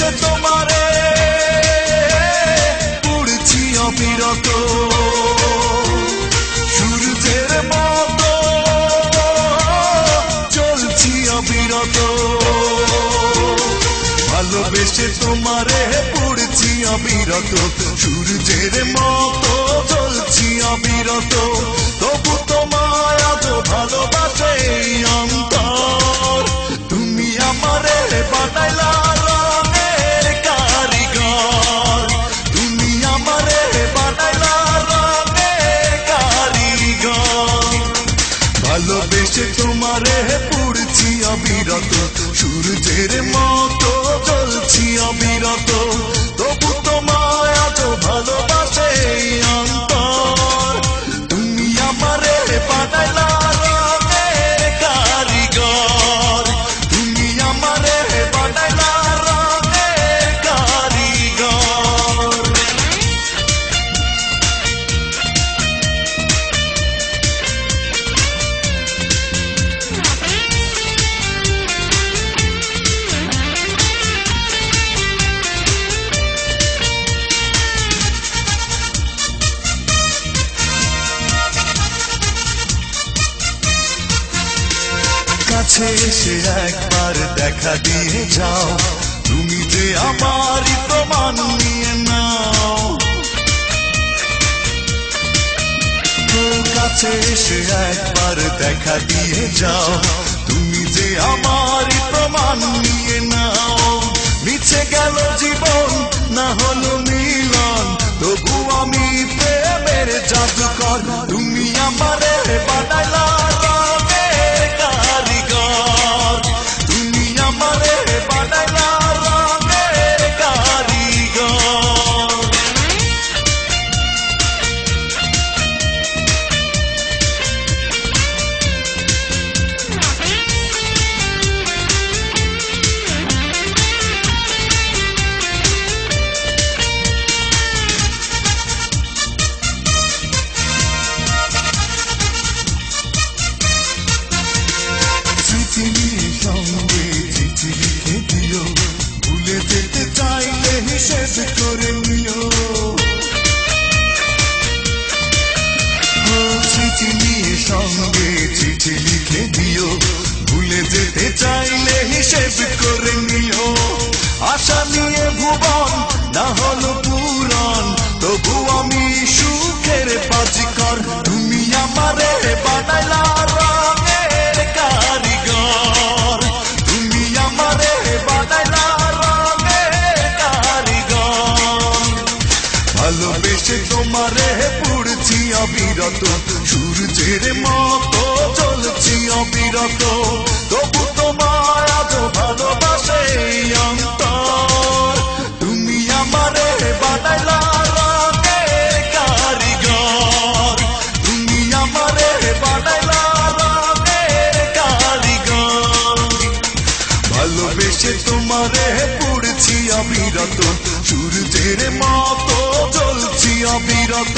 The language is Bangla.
ভালোবেসে তোমারে পুড়ছি অবিরত সূর্যের মতো চলছি অবিরত ভালোবেসে তোমারে পুড়ছি অবিরত সূর্যের মতো চলছি অবিরত তবু তোমায় আজ ভালোবাসে অন্তর তুমি আমারে বানাইলা রঙের কারিগর তুমি আমারে বানাইলা রঙের কারিগর ভালোবেসে তোমারে পুড়ছি অবিরত সূর্যের মতো চলছি অবিরত তবু তোমায় আজ ভালোবাসে অন্তর তুমি আমারে বানাইলা রঙের কারিগর তুমি আমারে বানাইলা রঙের কারিগর কাছে এসে একবার দেখা দিয়ে যাও তুমি যে আমারই প্রমাণ নিয়ে নাও কাছে এসে একবার দেখা দিয়ে যাও তুমি যে আমারই প্রমাণ নিয়ে নাও মিছে গেল জীবন না হলো মিলন তবু আমি প্রেমের জাদুকর তুমি আমারে বানাইলা রঙের কারিগর তুমি আমারে বানাইলা রঙের কারিগর সঙ্গে চিঠি লিখে দিও ভুলে যেতে চাইলে হিসেব করে নিও চিঠি নিয়ে সঙ্গে চিঠি লিখে দিও ভুলে যেতে চাইলে হিসেব করে নিও আশা নিয়ে ভুবন না হলো পূরণ তবু আমি সুখের বাজিকর তুমি আমারে বানাইলা রঙের কারিগর তুমি আমারে বানাইলা রঙের কারিগর ভালোবেসে তোমারে পুড়ছি অবিরত সূর্যের মতো চলছি অবিরত তবু তোমায় আজ ভালোবাসে অন্তর তুমি আমারে বানাইলা রঙের কারিগর তুমি আমারে বানাইলা রঙের কারিগর ভালোবেসে তোমারে পুড়ছি অবিরত সূর্যের মতো চলছি অবিরত